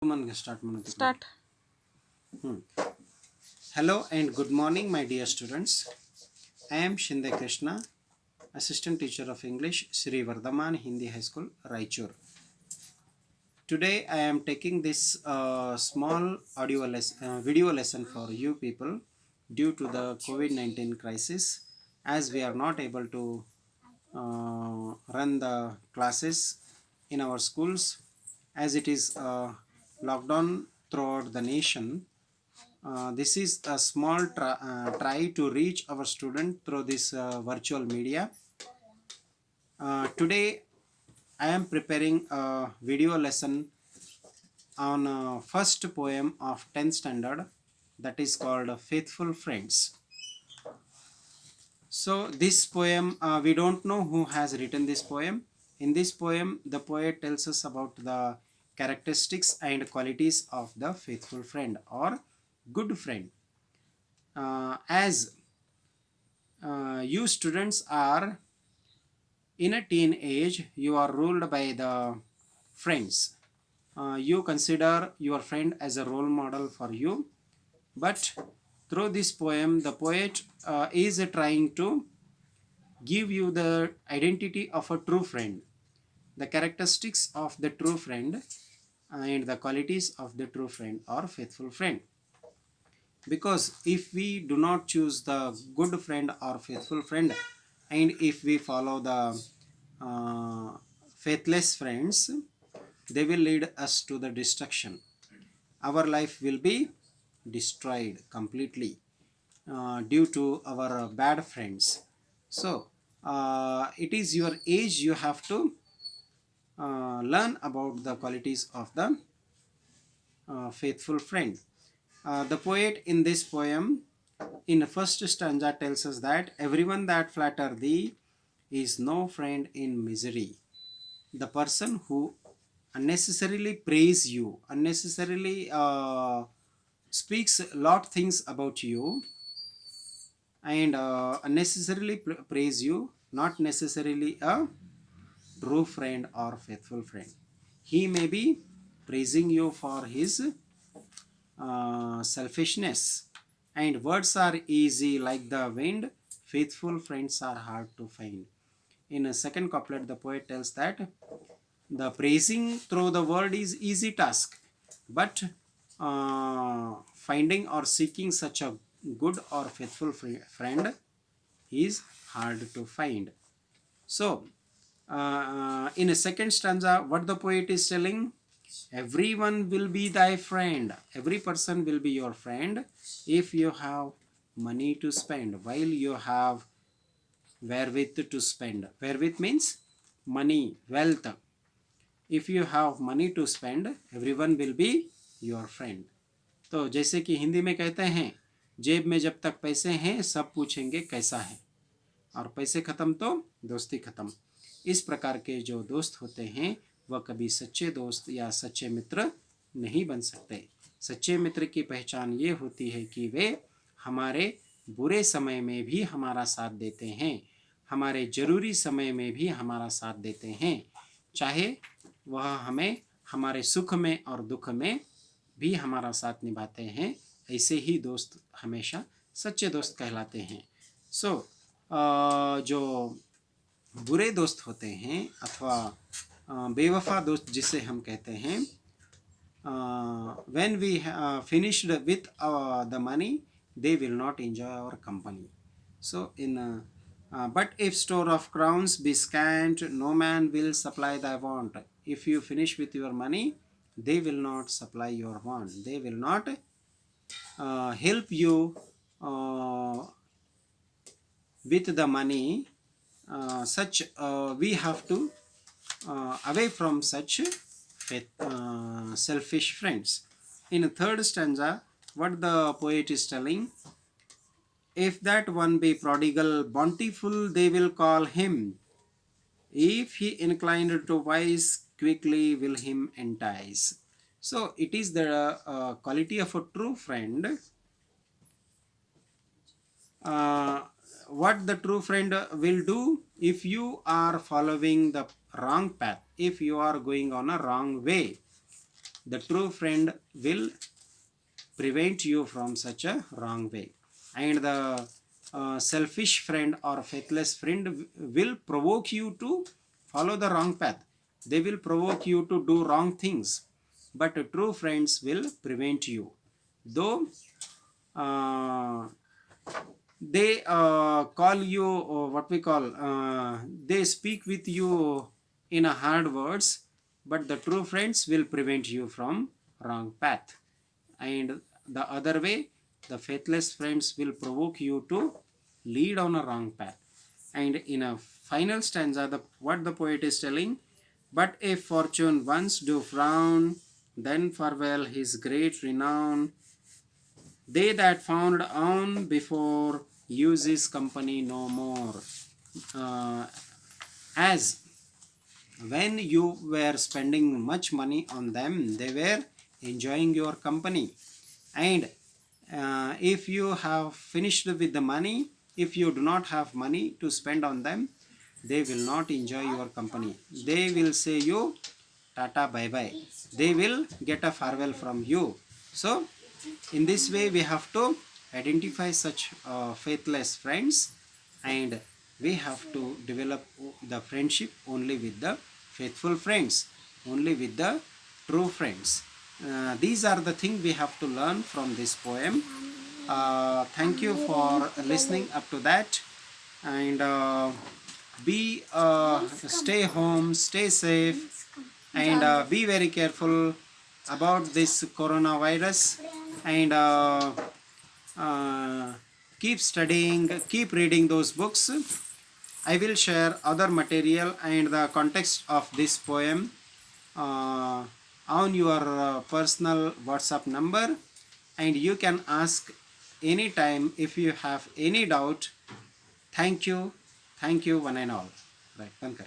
Start. Hello and good morning, my dear students. I am Shinde Krishna, Assistant Teacher of English, Sri Vardhaman Hindi High School, Raichur. Today I am taking this small video lesson for you people due to the COVID-19 crisis, as we are not able to run the classes in our schools, as it is lockdown throughout the nation. This is a small try to reach our student through this virtual media. Today I am preparing a video lesson on first poem of 10th standard, that is called Faithful Friends. So this poem, we don't know who has written this poem. In this poem, the poet tells us about the characteristics and qualities of the faithful friend or good friend. As you students are in a teen age, you are ruled by the friends. You consider your friend as a role model for you, but through this poem, the poet is trying to give you the identity of a true friend, the characteristics of the true friend, and the qualities of the true friend or faithful friend. Because if we do not choose the good friend or faithful friend, and if we follow the faithless friends, they will lead us to the destruction. Our life will be destroyed completely due to our bad friends. So it is your age, you have to learn about the qualities of the faithful friend. The poet in this poem, in the first stanza, tells us that everyone that flatter thee is no friend in misery. The person who unnecessarily praise you, unnecessarily speaks a lot things about you, and unnecessarily praise you, not necessarily a true friend or faithful friend. He may be praising you for his selfishness. And words are easy like the wind, faithful friends are hard to find. In a second couplet, the poet tells that the praising through the word is easy task, but finding or seeking such a good or faithful friend is hard to find. So, in a second stanza, what the poet is telling, everyone will be thy friend, every person will be your friend if you have money to spend, while you have wherewith to spend. Wherewith means money, wealth. If you have money to spend, everyone will be your friend. तो जैसे कि हिंदी में कहते हैं, जेब में जब तक पैसे हैं सब पूछेंगे कैसा है, और पैसे खत्म तो दोस्ती खत्म. इस प्रकार के जो दोस्त होते हैं वह कभी सच्चे दोस्त या सच्चे मित्र नहीं बन सकते. सच्चे मित्र की पहचान ये होती है कि वे हमारे बुरे समय में भी हमारा साथ देते हैं, हमारे ज़रूरी समय में भी हमारा साथ देते हैं, चाहे वह हमें हमारे सुख में और दुख में भी हमारा साथ निभाते हैं. ऐसे ही दोस्त हमेशा सच्चे दोस्त कहलाते हैं. सो जो बुरे दोस्त होते हैं अथवा बेवफा दोस्त जिसे हम कहते हैं, when we finished with the money, they will not enjoy our company. So but if store of crowns be scant, no man will supply thy want. If you finish with your money, they will not supply your want, they will not help you with the money. We have to away from such selfish friends. In a third stanza, what the poet is telling, if that one be prodigal, bountiful they will call him. If he inclined to vice, quickly will him entice. So it is the quality of a true friend. What the true friend will do, if you are following the wrong path, if you are going on a wrong way, the true friend will prevent you from such a wrong way, and the selfish friend or faithless friend will provoke you to follow the wrong path. They will provoke you to do wrong things, but true friends will prevent you. Though uh, they call you, what we call, they speak with you in a hard words, but the true friends will prevent you from wrong path. And the other way, the faithless friends will provoke you to lead on a wrong path. And in a final stanza, what the poet is telling, but if fortune once do frown, then farewell his great renown. They that found on before use his company no more. As when you were spending much money on them, they were enjoying your company. And if you have finished with the money, if you do not have money to spend on them, they will not enjoy your company. They will say you tata bye bye. They will get a farewell from you. So in this way we have to identify such faithless friends, and we have to develop the friendship only with the faithful friends, only with the true friends. These are the things we have to learn from this poem. Thank you for listening up to that, and be stay home, stay safe, and be very careful about this coronavirus, and keep studying, keep reading those books. I will share other material and the context of this poem on your personal WhatsApp number, and you can ask anytime if you have any doubt. Thank you one and all. Right, Pankaj.